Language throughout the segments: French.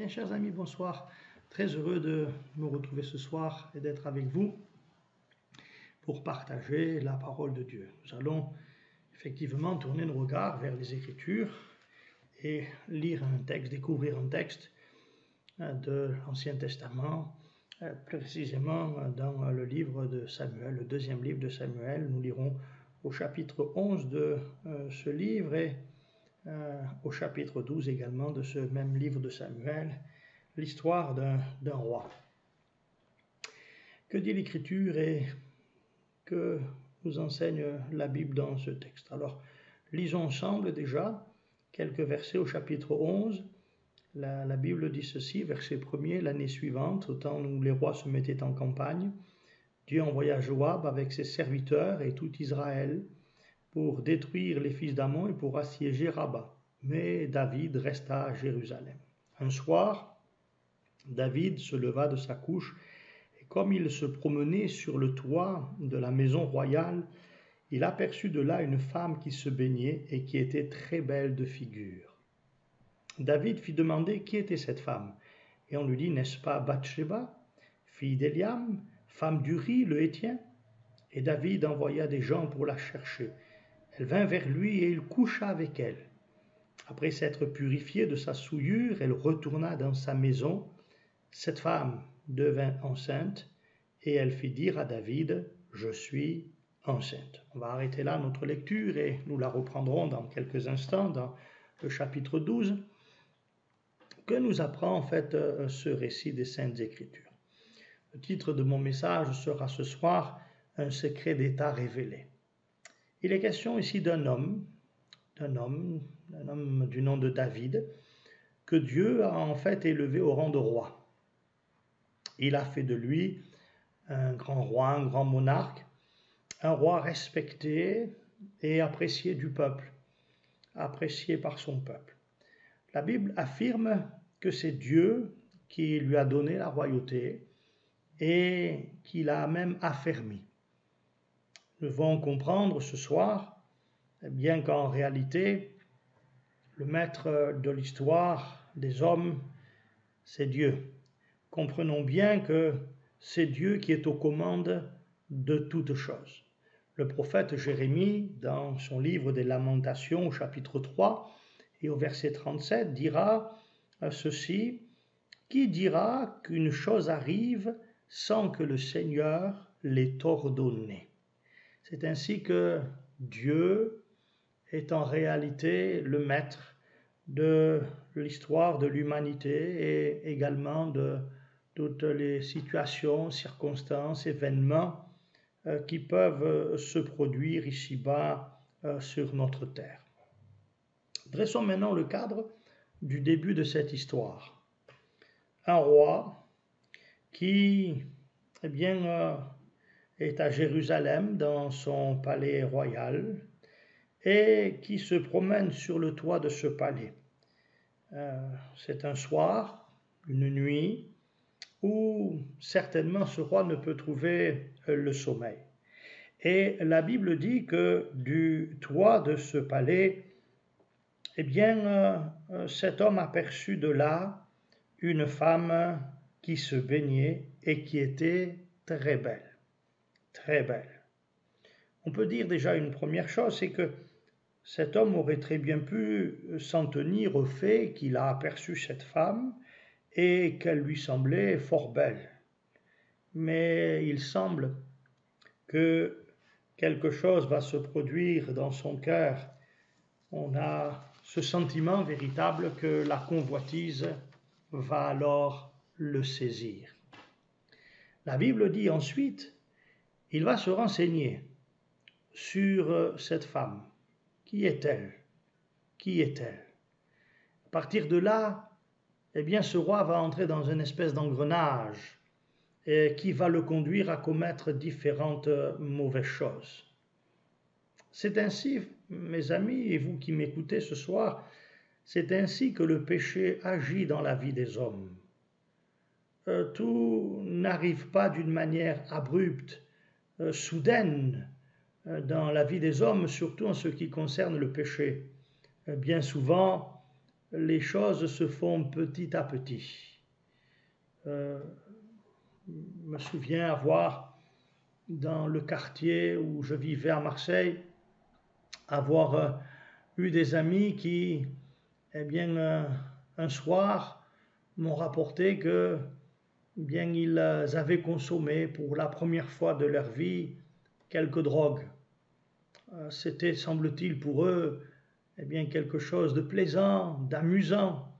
chers amis, bonsoir. Très heureux de me retrouver ce soir et d'être avec vous pour partager la parole de Dieu. Nous allons effectivement tourner nos regards vers les Écritures et lire un texte, découvrir un texte de l'Ancien Testament, précisément dans le livre de Samuel, le deuxième livre de Samuel. Nous lirons au chapitre 11 de ce livre et au chapitre 12 également de ce même livre de Samuel, l'histoire d'un roi. Que dit l'Écriture et que nous enseigne la Bible dans ce texte? Alors, lisons ensemble déjà quelques versets au chapitre 11. La Bible dit ceci, verset 1er, l'année suivante, au temps où les rois se mettaient en campagne, Dieu envoya Joab avec ses serviteurs et tout Israël pour détruire les fils d'Ammon et pour assiéger Rabat. Mais David resta à Jérusalem. Un soir, David se leva de sa couche et comme il se promenait sur le toit de la maison royale, il aperçut de là une femme qui se baignait et qui était très belle de figure. David fit demander qui était cette femme. Et on lui dit, n'est-ce pas Bathsheba, fille d'Eliam, femme d'Uri, le Héthien? Et David envoya des gens pour la chercher. Elle vint vers lui et il coucha avec elle. Après s'être purifiée de sa souillure, elle retourna dans sa maison. Cette femme devint enceinte et elle fit dire à David, « Je suis enceinte ». On va arrêter là notre lecture et nous la reprendrons dans quelques instants dans le chapitre 12. Que nous apprend en fait ce récit des Saintes Écritures? Le titre de mon message sera ce soir « Un secret d'État révélé ». Il est question ici d'un homme du nom de David, que Dieu a en fait élevé au rang de roi. Il a fait de lui un grand roi, un grand monarque, un roi respecté et apprécié du peuple, apprécié par son peuple. La Bible affirme que c'est Dieu qui lui a donné la royauté et qui l'a même affermi. Nous devons comprendre ce soir, bien qu'en réalité, le maître de l'histoire des hommes, c'est Dieu. Comprenons bien que c'est Dieu qui est aux commandes de toutes choses. Le prophète Jérémie, dans son livre des Lamentations, au chapitre 3 et au verset 37, dira ceci, « Qui dira qu'une chose arrive sans que le Seigneur l'ait ordonnée ?» C'est ainsi que Dieu est en réalité le maître de l'histoire de l'humanité et également de toutes les situations, circonstances, événements qui peuvent se produire ici-bas sur notre terre. Dressons maintenant le cadre du début de cette histoire. Un roi qui est à Jérusalem dans son palais royal et qui se promène sur le toit de ce palais. C'est un soir, une nuit, où certainement ce roi ne peut trouver le sommeil. Et la Bible dit que du toit de ce palais, cet homme aperçut de là une femme qui se baignait et qui était très belle. Très belle. On peut dire déjà une première chose, c'est que cet homme aurait très bien pu s'en tenir au fait qu'il a aperçu cette femme et qu'elle lui semblait fort belle. Mais il semble que quelque chose va se produire dans son cœur. On a ce sentiment véritable que la convoitise va alors le saisir. La Bible dit ensuite, il va se renseigner sur cette femme. Qui est-elle? Qui est-elle? À partir de là, ce roi va entrer dans une espèce d'engrenage qui va le conduire à commettre différentes mauvaises choses. C'est ainsi, mes amis, et vous qui m'écoutez ce soir, c'est ainsi que le péché agit dans la vie des hommes. Tout n'arrive pas d'une manière abrupte, soudaine, dans la vie des hommes, surtout en ce qui concerne le péché. Bien souvent, les choses se font petit à petit. Je me souviens avoir, dans le quartier où je vivais à Marseille, avoir eu des amis qui, eh bien, un soir, m'ont rapporté que, eh bien, ils avaient consommé pour la première fois de leur vie quelques drogues. C'était, semble-t-il, pour eux, eh bien, quelque chose de plaisant, d'amusant.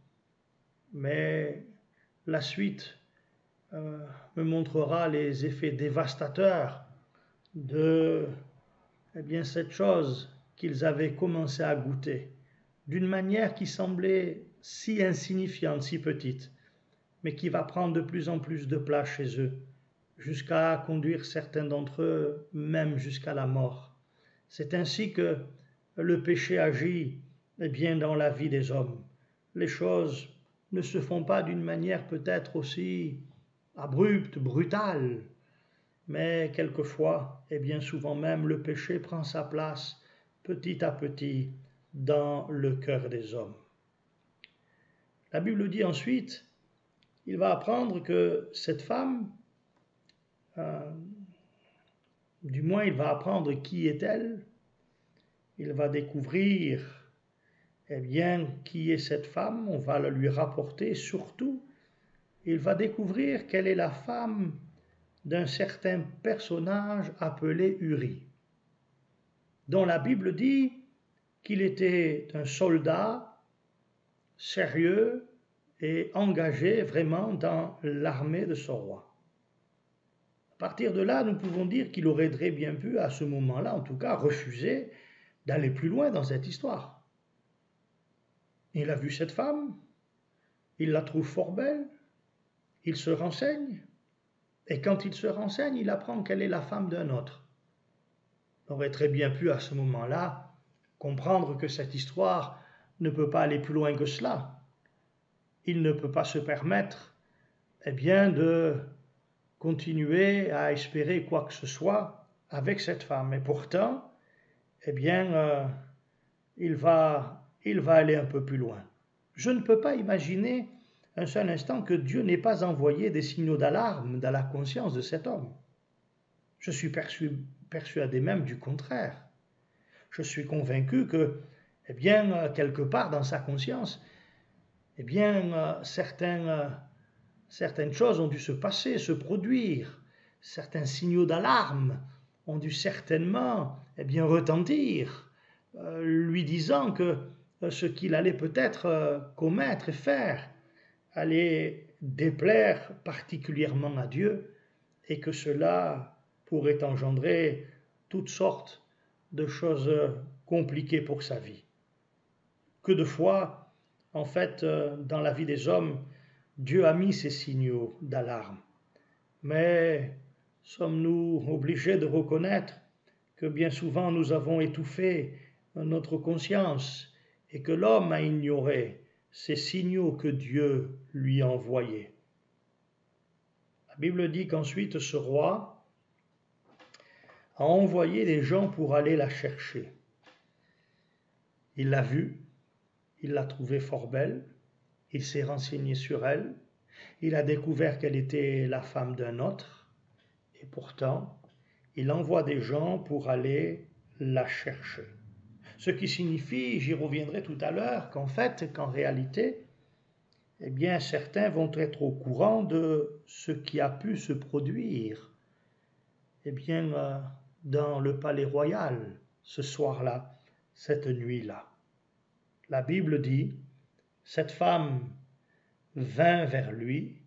Mais la suite me montrera les effets dévastateurs de eh bien, cette chose qu'ils avaient commencé à goûter, d'une manière qui semblait si insignifiante, si petite, mais qui va prendre de plus en plus de place chez eux, jusqu'à conduire certains d'entre eux même jusqu'à la mort. C'est ainsi que le péché agit eh bien, dans la vie des hommes. Les choses ne se font pas d'une manière peut-être aussi abrupte, brutale, mais quelquefois, et bien souvent même, le péché prend sa place petit à petit dans le cœur des hommes. La Bible dit ensuite, il va apprendre que cette femme, du moins il va apprendre qui est-elle, il va découvrir eh bien, qui est cette femme, on va le lui rapporter, surtout, il va découvrir qu'elle est la femme d'un certain personnage appelé Uri, dont la Bible dit qu'il était un soldat sérieux et engagé vraiment dans l'armée de son roi. À partir de là, nous pouvons dire qu'il aurait très bien pu, à ce moment-là, en tout cas, refuser d'aller plus loin dans cette histoire. Il a vu cette femme, il la trouve fort belle, il se renseigne, et quand il se renseigne, il apprend qu'elle est la femme d'un autre. Il aurait très bien pu, à ce moment-là, comprendre que cette histoire ne peut pas aller plus loin que cela. Il ne peut pas se permettre, eh bien, de continuer à espérer quoi que ce soit avec cette femme. Et pourtant, eh bien, il va aller un peu plus loin. Je ne peux pas imaginer un seul instant que Dieu n'ait pas envoyé des signaux d'alarme dans la conscience de cet homme. Je suis persuadé même du contraire. Je suis convaincu que, eh bien, quelque part dans sa conscience, eh bien, certaines choses ont dû se passer, se produire. Certains signaux d'alarme ont dû certainement, eh bien, retentir, lui disant que ce qu'il allait peut-être commettre et faire allait déplaire particulièrement à Dieu et que cela pourrait engendrer toutes sortes de choses compliquées pour sa vie. Que de fois, en fait, dans la vie des hommes, Dieu a mis ces signaux d'alarme. Mais sommes-nous obligés de reconnaître que bien souvent nous avons étouffé notre conscience et que l'homme a ignoré ces signaux que Dieu lui a envoyés? La Bible dit qu'ensuite ce roi a envoyé des gens pour aller la chercher. Il l'a vue, il l'a trouvée fort belle, il s'est renseigné sur elle, il a découvert qu'elle était la femme d'un autre, et pourtant, il envoie des gens pour aller la chercher. Ce qui signifie, j'y reviendrai tout à l'heure, qu'en réalité, eh bien, certains vont être au courant de ce qui a pu se produire, eh bien, dans le palais royal, ce soir-là, cette nuit-là. La Bible dit, cette femme vint vers lui,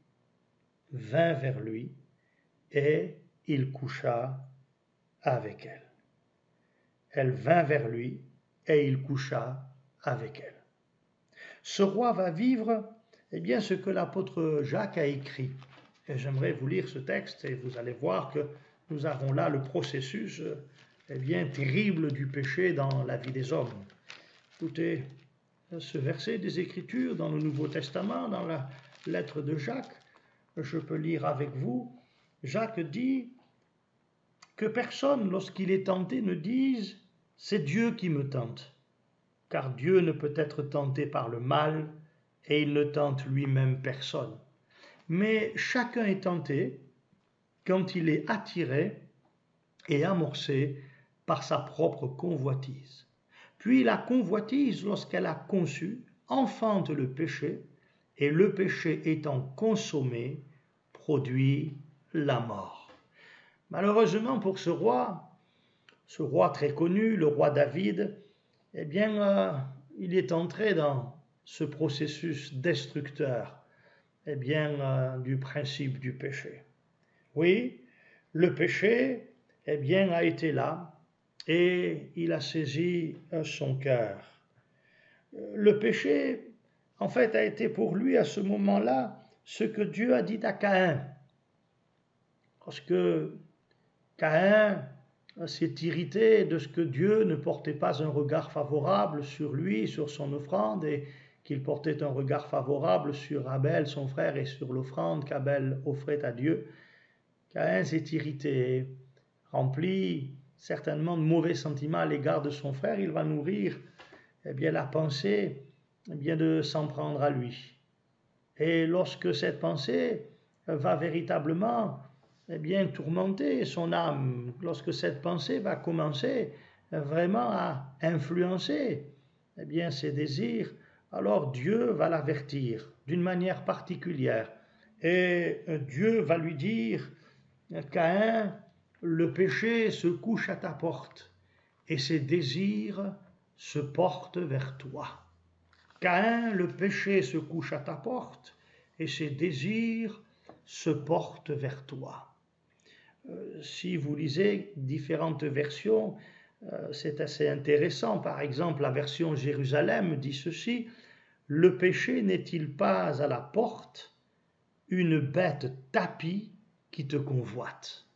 et il coucha avec elle. Elle vint vers lui, et il coucha avec elle. Ce roi va vivre, eh bien, ce que l'apôtre Jacques a écrit. Et j'aimerais vous lire ce texte, et vous allez voir que nous avons là le processus, eh bien, terrible du péché dans la vie des hommes. Écoutez, ce verset des Écritures dans le Nouveau Testament, dans la lettre de Jacques, je peux lire avec vous. Jacques dit que personne, lorsqu'il est tenté, ne dise « c'est Dieu qui me tente ». car Dieu ne peut être tenté par le mal et il ne tente lui-même personne. Mais chacun est tenté quand il est attiré et amorcé par sa propre convoitise. Puis la convoitise, lorsqu'elle a conçu, enfante le péché, et le péché étant consommé, produit la mort. Malheureusement pour ce roi très connu, le roi David, eh bien, il est entré dans ce processus destructeur du principe du péché. Oui, le péché a été là et il a saisi son cœur. Le péché, en fait, a été pour lui à ce moment-là ce que Dieu a dit à Caïn. Parce que Caïn s'est irrité de ce que Dieu ne portait pas un regard favorable sur lui, sur son offrande, et qu'il portait un regard favorable sur Abel, son frère, et sur l'offrande qu'Abel offrait à Dieu. Caïn s'est irrité, rempli certainement de mauvais sentiments à l'égard de son frère. Il va nourrir la pensée de s'en prendre à lui. Et lorsque cette pensée va véritablement tourmenter son âme, lorsque cette pensée va commencer vraiment à influencer ses désirs, alors Dieu va l'avertir d'une manière particulière. Et Dieu va lui dire: Caïn, le péché se couche à ta porte et ses désirs se portent vers toi. Caïn, le péché se couche à ta porte et ses désirs se portent vers toi. Si vous lisez différentes versions, c'est assez intéressant. Par exemple, la version Jérusalem dit ceci: le péché n'est-il pas à la porte, une bête tapie qui te convoite?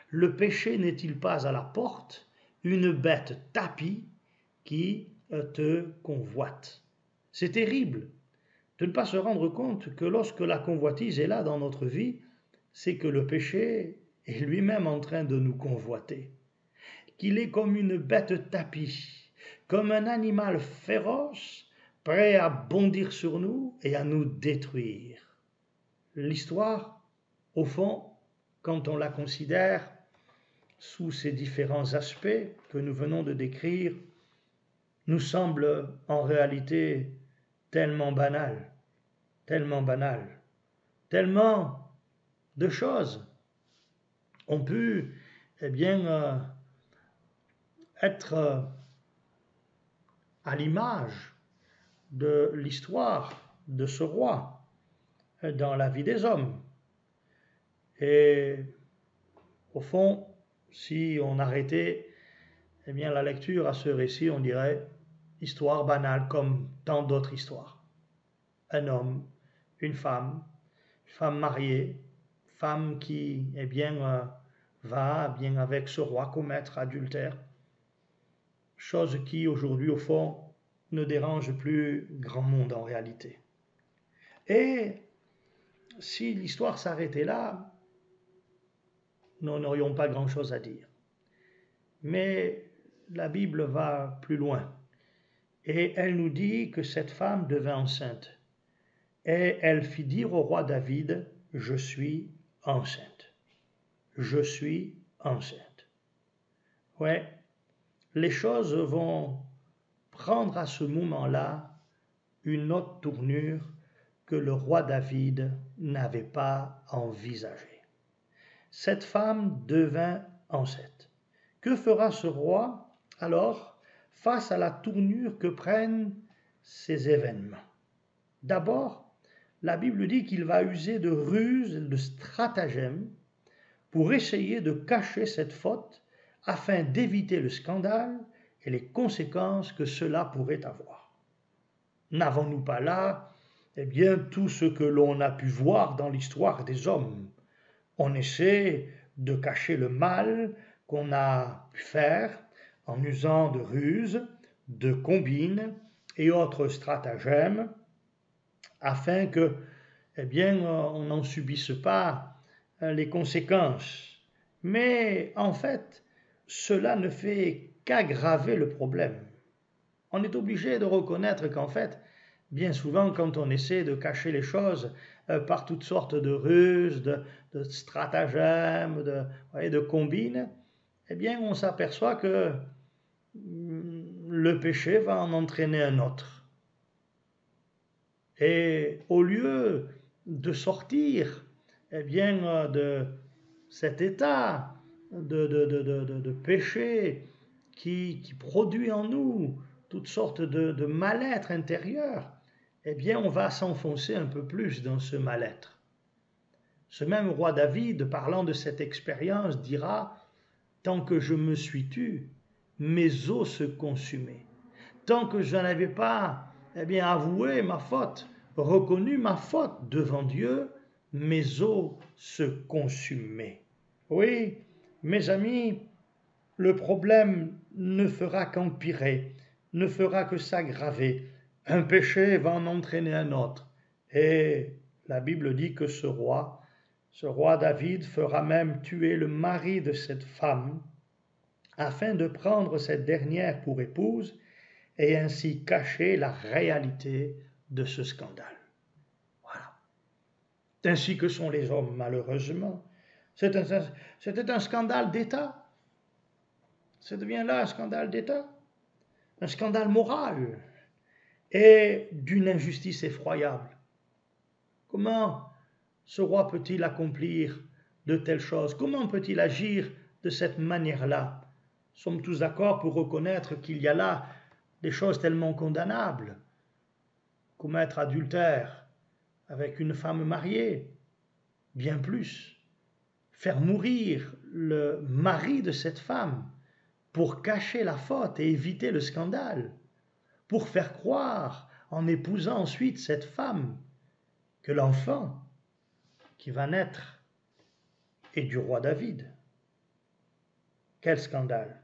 Le péché n'est-il pas à la porte, une bête tapie qui te convoite? C'est terrible de ne pas se rendre compte que lorsque la convoitise est là dans notre vie, c'est que le péché est lui-même en train de nous convoiter. Qu'il est comme une bête tapie, comme un animal féroce, prêt à bondir sur nous et à nous détruire. L'histoire, au fond, quand on la considère sous ces différents aspects que nous venons de décrire, nous semble en réalité tellement banale, tellement de choses ont pu être à l'image de l'histoire de ce roi dans la vie des hommes. Et au fond, si on arrêtait la lecture à ce récit, on dirait histoire banale comme tant d'autres histoires. Un homme, une femme mariée, femme qui va avec ce roi commettre adultère, chose qui aujourd'hui au fond ne dérange plus grand monde en réalité. Et si l'histoire s'arrêtait là, nous n'aurions pas grand-chose à dire. Mais la Bible va plus loin et elle nous dit que cette femme devint enceinte et elle fit dire au roi David: je suis enceinte. Je suis enceinte. Ouais, les choses vont prendre à ce moment-là une autre tournure que le roi David n'avait pas envisagée. Cette femme devint enceinte. Que fera ce roi alors face à la tournure que prennent ces événements? D'abord, la Bible dit qu'il va user de ruses et de stratagèmes pour essayer de cacher cette faute afin d'éviter le scandale et les conséquences que cela pourrait avoir. N'avons-nous pas là tout ce que l'on a pu voir dans l'histoire des hommes? On essaie de cacher le mal qu'on a pu faire en usant de ruses, de combines et autres stratagèmes afin que on n'en subisse pas les conséquences. Mais en fait, cela ne fait qu'aggraver le problème. On est obligé de reconnaître qu'en fait, bien souvent, quand on essaie de cacher les choses par toutes sortes de ruses, de stratagèmes, de combines, eh bien, on s'aperçoit que le péché va en entraîner un autre. Et au lieu de sortir eh bien, de cet état de péché qui produit en nous toutes sortes de mal-être intérieur, eh bien, on va s'enfoncer un peu plus dans ce mal-être. Ce même roi David, parlant de cette expérience, dira « Tant que je me suis tu, mes os se consumaient. Tant que je n'avais pas avoué ma faute, reconnu ma faute devant Dieu, mes os se consumaient. » Oui, mes amis, le problème ne fera qu'empirer, ne fera que s'aggraver. Un péché va en entraîner un autre. Et la Bible dit que ce roi David, fera même tuer le mari de cette femme, afin de prendre cette dernière pour épouse et ainsi cacher la réalité de ce scandale. Voilà. Ainsi que sont les hommes, malheureusement. C'était un scandale d'État. Ça devient là un scandale d'État, un scandale moral et d'une injustice effroyable. Comment ce roi peut-il accomplir de telles choses? Comment peut-il agir de cette manière-là? Nous sommes tous d'accord pour reconnaître qu'il y a là des choses tellement condamnables. Commettre adultère avec une femme mariée, bien plus. Faire mourir le mari de cette femme pour cacher la faute et éviter le scandale, pour faire croire, en épousant ensuite cette femme, que l'enfant qui va naître est du roi David. Quel scandale!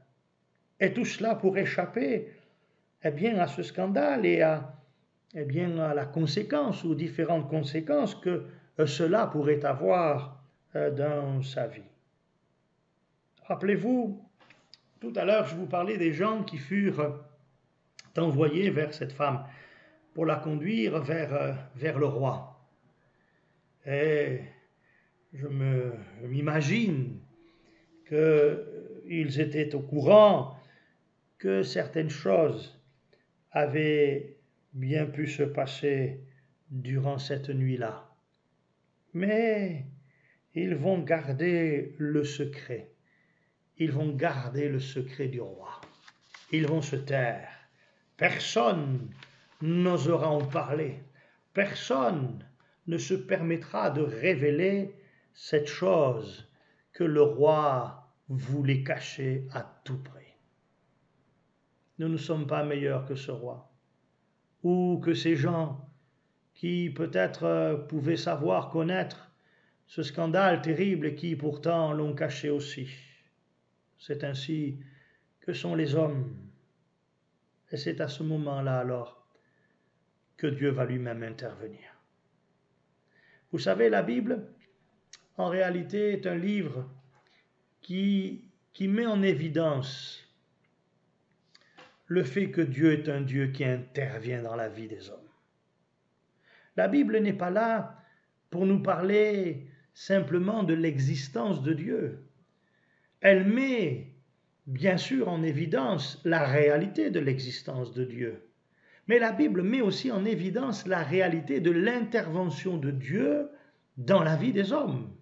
Et tout cela pour échapper à ce scandale et à la conséquence ou aux différentes conséquences que cela pourrait avoir dans sa vie. Rappelez-vous, tout à l'heure, je vous parlais des gens qui furent envoyés vers cette femme pour la conduire vers le roi. Et je m'imagine qu'ils étaient au courant que certaines choses avaient bien pu se passer durant cette nuit-là. Mais ils vont garder le secret. Ils vont garder le secret du roi. Ils vont se taire. Personne n'osera en parler. Personne ne se permettra de révéler cette chose que le roi voulait cacher à tout prix. Nous ne sommes pas meilleurs que ce roi, ou que ces gens qui peut-être pouvaient savoir connaître ce scandale terrible et qui pourtant l'ont caché aussi. C'est ainsi que sont les hommes. Et c'est à ce moment-là alors que Dieu va lui-même intervenir. Vous savez, la Bible, en réalité, est un livre qui met en évidence le fait que Dieu est un Dieu qui intervient dans la vie des hommes. La Bible n'est pas là pour nous parler simplement de l'existence de Dieu. Elle met bien sûr en évidence la réalité de l'existence de Dieu. Mais la Bible met aussi en évidence la réalité de l'intervention de Dieu dans la vie des hommes.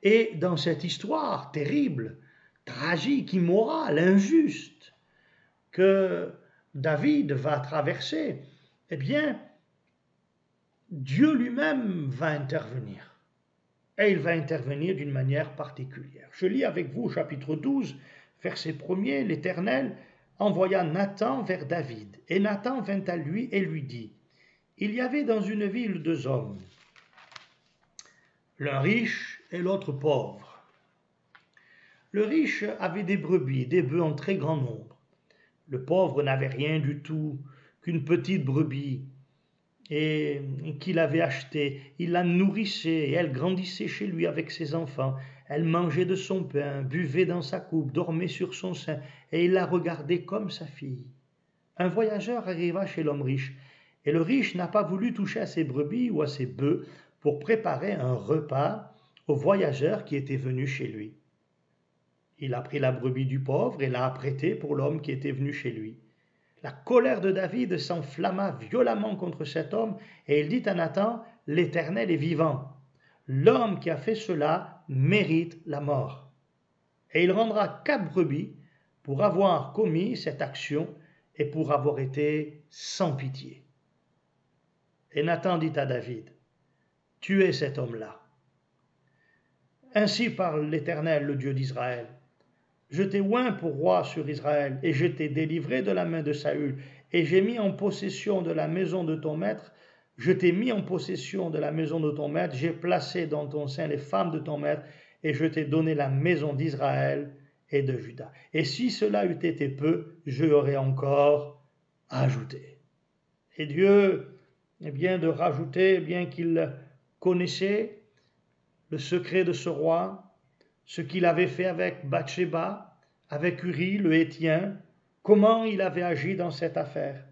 Et dans cette histoire terrible, tragique, immorale, injuste que David va traverser, eh bien, Dieu lui-même va intervenir. Et il va intervenir d'une manière particulière. Je lis avec vous chapitre 12, verset 1er, l'Éternel envoya Nathan vers David. Et Nathan vint à lui et lui dit, « Il y avait dans une ville 2 hommes, l'un riche et l'autre pauvre. Le riche avait des brebis, des bœufs en très grand nombre. Le pauvre n'avait rien du tout qu'une petite brebis et qu'il avait achetée. Il la nourrissait et elle grandissait chez lui avec ses enfants. Elle mangeait de son pain, buvait dans sa coupe, dormait sur son sein et il la regardait comme sa fille. un voyageur arriva chez l'homme riche, et le riche n'a pas voulu toucher à ses brebis ou à ses bœufs pour préparer un repas au voyageur qui était venu chez lui. Il a pris la brebis du pauvre et l'a apprêtée pour l'homme qui était venu chez lui. La colère de David s'enflamma violemment contre cet homme, et il dit à Nathan, « L'Éternel est vivant. L'homme qui a fait cela mérite la mort. » Et il rendra 4 brebis pour avoir commis cette action et pour avoir été sans pitié. Et Nathan dit à David, « Tuez cet homme-là. Ainsi parle l'Éternel, le Dieu d'Israël. Je t'ai oint pour roi sur Israël, et je t'ai délivré de la main de Saül, et j'ai mis en possession de la maison de ton maître. Je t'ai mis en possession de la maison de ton maître, j'ai placé dans ton sein les femmes de ton maître, et je t'ai donné la maison d'Israël et de Juda. Et si cela eût été peu, je aurais encore ajouté. » Et Dieu, de rajouter, bien qu'il connaissait le secret de ce roi, ce qu'il avait fait avec Bathsheba, avec Uri le Héthien, comment il avait agi dans cette affaire.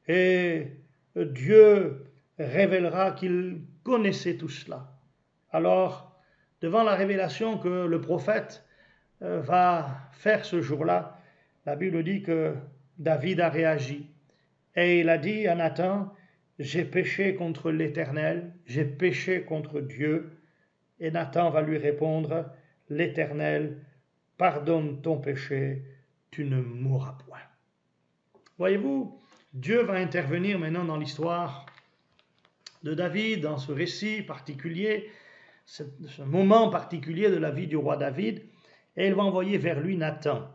Et Dieu révélera qu'il connaissait tout cela. Alors, devant la révélation que le prophète va faire ce jour-là, la Bible dit que David a réagi. Et il a dit à Nathan, « J'ai péché contre l'Éternel, j'ai péché contre Dieu. » Et Nathan va lui répondre, « L'Éternel pardonne ton péché, tu ne mourras point. » Voyez-vous, Dieu va intervenir maintenant dans l'histoire de David, dans ce récit particulier, ce moment particulier de la vie du roi David, et il va envoyer vers lui Nathan.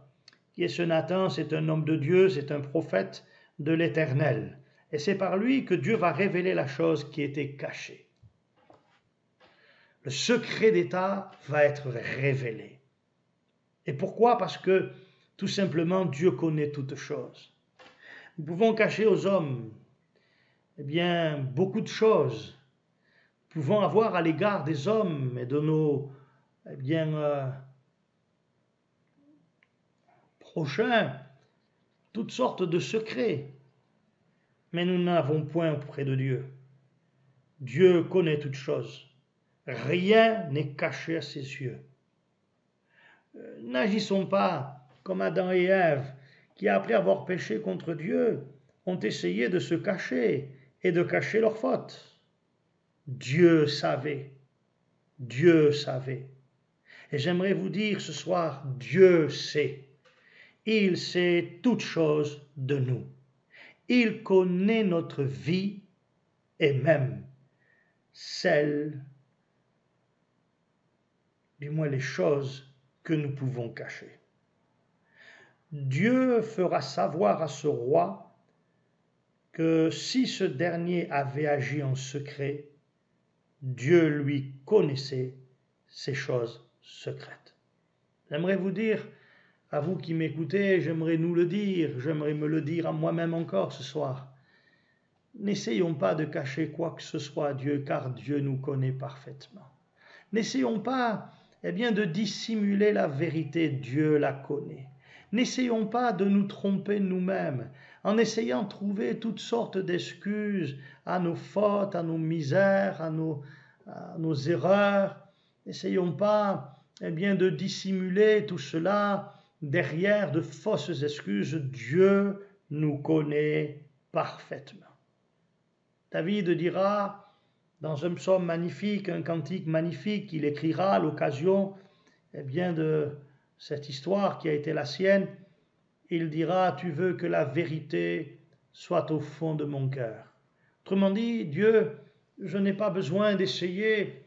Qui est ce Nathan? C'est un homme de Dieu, c'est un prophète de l'Éternel. Et c'est par lui que Dieu va révéler la chose qui était cachée. Le secret d'État va être révélé. Et pourquoi? Parce que, tout simplement, Dieu connaît toutes choses. Nous pouvons cacher aux hommes, beaucoup de choses. Nous pouvons avoir à l'égard des hommes et de nos, prochains, toutes sortes de secrets. Mais nous n'avons point auprès de Dieu. Dieu connaît toutes choses. Rien n'est caché à ses yeux. N'agissons pas comme Adam et Ève, qui après avoir péché contre Dieu, ont essayé de se cacher et de cacher leurs fautes. Dieu savait. Dieu savait. Et j'aimerais vous dire ce soir, Dieu sait. Il sait toutes choses de nous. Il connaît notre vie et même celles, du moins les choses que nous pouvons cacher. Dieu fera savoir à ce roi que si ce dernier avait agi en secret, Dieu lui connaissait ces choses secrètes. J'aimerais vous dire, à vous qui m'écoutez, j'aimerais nous le dire, j'aimerais me le dire à moi-même encore ce soir. N'essayons pas de cacher quoi que ce soit à Dieu, car Dieu nous connaît parfaitement. N'essayons pas, de dissimuler la vérité, Dieu la connaît. N'essayons pas de nous tromper nous-mêmes, en essayant de trouver toutes sortes d'excuses à nos fautes, à nos misères, à nos erreurs. N'essayons pas, de dissimuler tout cela derrière de fausses excuses. Dieu nous connaît parfaitement. David dira, dans un psaume magnifique, un cantique magnifique qu'il écrira à l'occasion de cette histoire qui a été la sienne, il dira, « Tu veux que la vérité soit au fond de mon cœur. » Autrement dit, Dieu, je n'ai pas besoin d'essayer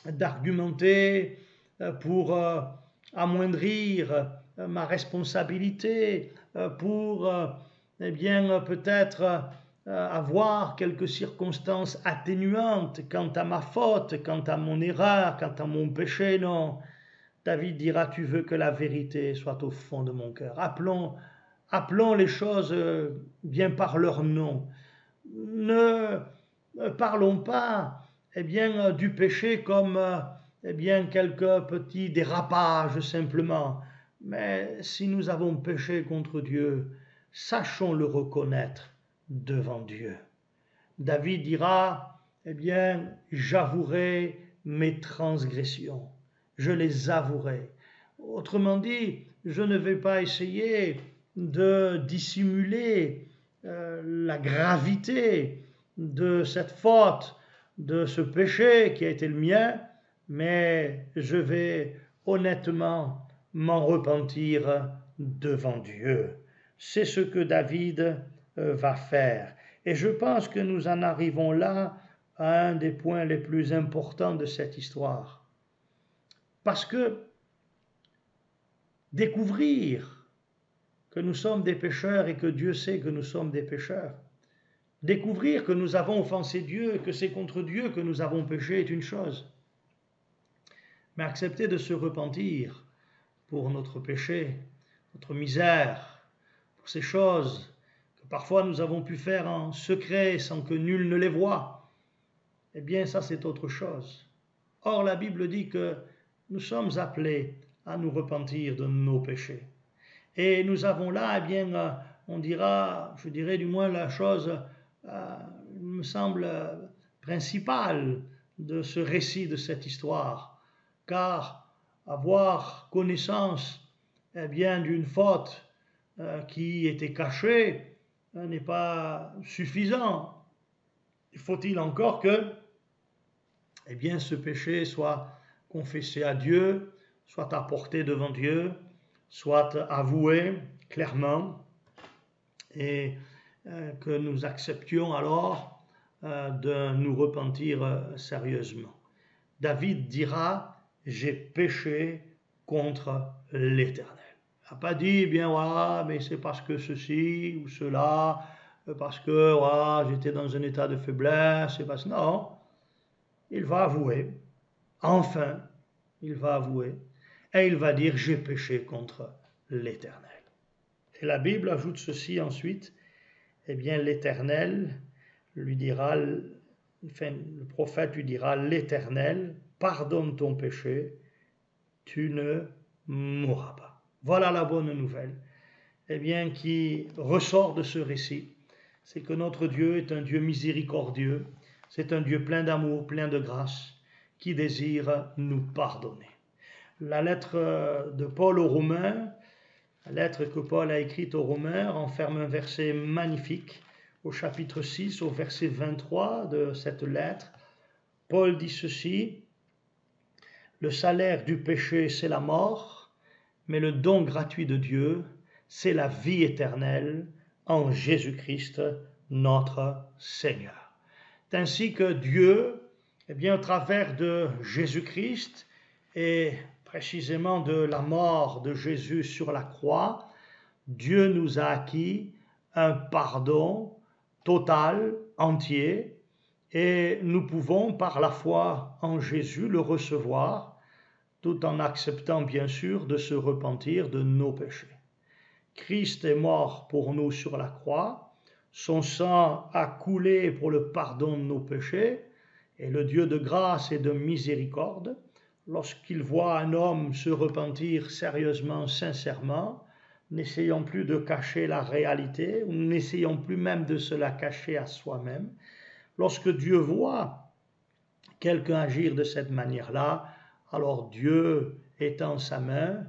d'argumenter pour amoindrir ma responsabilité, pour peut-être avoir quelques circonstances atténuantes quant à ma faute, quant à mon erreur, quant à mon péché. Non. David dira, tu veux que la vérité soit au fond de mon cœur. Appelons les choses bien par leur nom. Ne parlons pas du péché comme quelques petits dérapages simplement. Mais si nous avons péché contre Dieu, sachons le reconnaître devant Dieu. David dira, eh bien, j'avouerai mes transgressions, je les avouerai. Autrement dit, je ne vais pas essayer de dissimuler la gravité de cette faute, de ce péché qui a été le mien, mais je vais honnêtement m'en repentir devant Dieu. C'est ce que David va faire. Et je pense que nous en arrivons là à un des points les plus importants de cette histoire. Parce que découvrir que nous sommes des pécheurs et que Dieu sait que nous sommes des pécheurs, découvrir que nous avons offensé Dieu et que c'est contre Dieu que nous avons péché est une chose. Mais accepter de se repentir pour notre péché, notre misère, pour ces choses que parfois nous avons pu faire en secret sans que nul ne les voie, eh bien ça c'est autre chose. Or la Bible dit que nous sommes appelés à nous repentir de nos péchés. Et nous avons là, eh bien, on dira, je dirais du moins la chose, me semble, principale de ce récit, de cette histoire. Car avoir connaissance, eh bien, d'une faute qui était cachée n'est pas suffisant. Faut-il encore que, eh bien, ce péché soit confessé à Dieu, soit apporté devant Dieu, soit avoué clairement, et que nous acceptions alors de nous repentir sérieusement. David dira, j'ai péché contre l'Éternel. Il n'a pas dit, bien voilà, mais c'est parce que ceci ou cela, parce que voilà, j'étais dans un état de faiblesse, c'est parce que non, il va avouer, enfin, il va avouer, et il va dire, j'ai péché contre l'Éternel. Et la Bible ajoute ceci ensuite, eh bien l'Éternel lui dira, enfin, le prophète lui dira, l'Éternel pardonne ton péché, tu ne mourras pas. Voilà la bonne nouvelle, eh bien, qui ressort de ce récit, c'est que notre Dieu est un Dieu miséricordieux, c'est un Dieu plein d'amour, plein de grâce, qui désire nous pardonner. La lettre de Paul aux Romains, la lettre que Paul a écrite aux Romains, renferme un verset magnifique au chapitre 6, au verset 23 de cette lettre. Paul dit ceci, « Le salaire du péché, c'est la mort, mais le don gratuit de Dieu, c'est la vie éternelle en Jésus-Christ, notre Seigneur. » C'est ainsi que Dieu, eh bien, au travers de Jésus-Christ et précisément de la mort de Jésus sur la croix, Dieu nous a acquis un pardon total, entier, et nous pouvons par la foi en Jésus le recevoir, tout en acceptant bien sûr de se repentir de nos péchés. Christ est mort pour nous sur la croix, son sang a coulé pour le pardon de nos péchés, et le Dieu de grâce et de miséricorde, lorsqu'il voit un homme se repentir sérieusement, sincèrement, n'essayons plus de cacher la réalité, ou n'essayons plus même de se la cacher à soi-même. Lorsque Dieu voit quelqu'un agir de cette manière-là, alors Dieu étend sa main,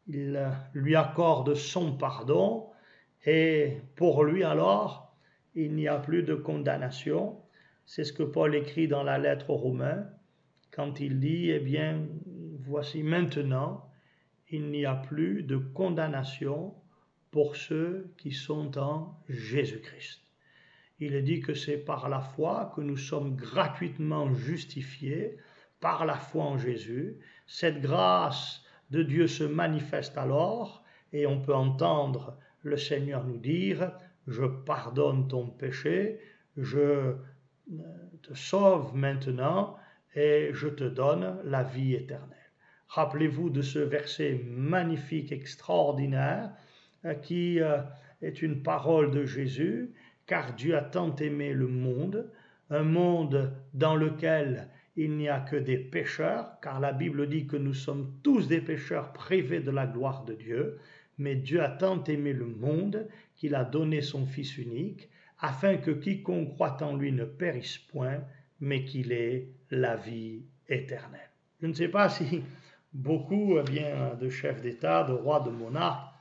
il lui accorde son pardon, et pour lui alors, il n'y a plus de condamnation. C'est ce que Paul écrit dans la lettre aux Romains, quand il dit, eh bien, voici maintenant, il n'y a plus de condamnation pour ceux qui sont en Jésus-Christ. Il est dit que c'est par la foi que nous sommes gratuitement justifiés, par la foi en Jésus. Cette grâce de Dieu se manifeste alors, et on peut entendre le Seigneur nous dire, je pardonne ton péché, je te sauve maintenant, et je te donne la vie éternelle. Rappelez-vous de ce verset magnifique, extraordinaire, qui est une parole de Jésus, car Dieu a tant aimé le monde, un monde dans lequel il n'y a que des pécheurs, car la Bible dit que nous sommes tous des pécheurs privés de la gloire de Dieu, Mais Dieu a tant aimé le monde qu'il a donné son Fils unique, afin que quiconque croit en lui ne périsse point, mais qu'il ait la vie éternelle. Je ne sais pas si beaucoup de chefs d'État, de rois, de monarques,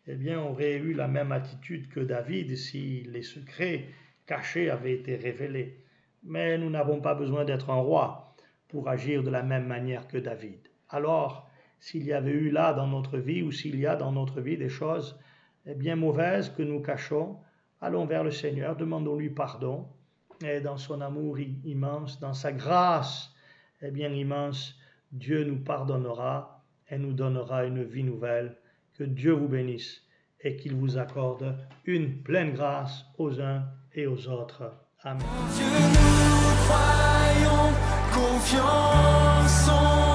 auraient eu la même attitude que David si les secrets cachés avaient été révélés. Mais nous n'avons pas besoin d'être un roi pour agir de la même manière que David. Alors, s'il y avait eu là dans notre vie, ou s'il y a dans notre vie des choses mauvaises que nous cachons, allons vers le Seigneur, demandons-lui pardon, et dans son amour immense, dans sa grâce immense, Dieu nous pardonnera et nous donnera une vie nouvelle. Que Dieu vous bénisse et qu'il vous accorde une pleine grâce aux uns et aux autres. Amen. Dieu, nous croyons, confiance en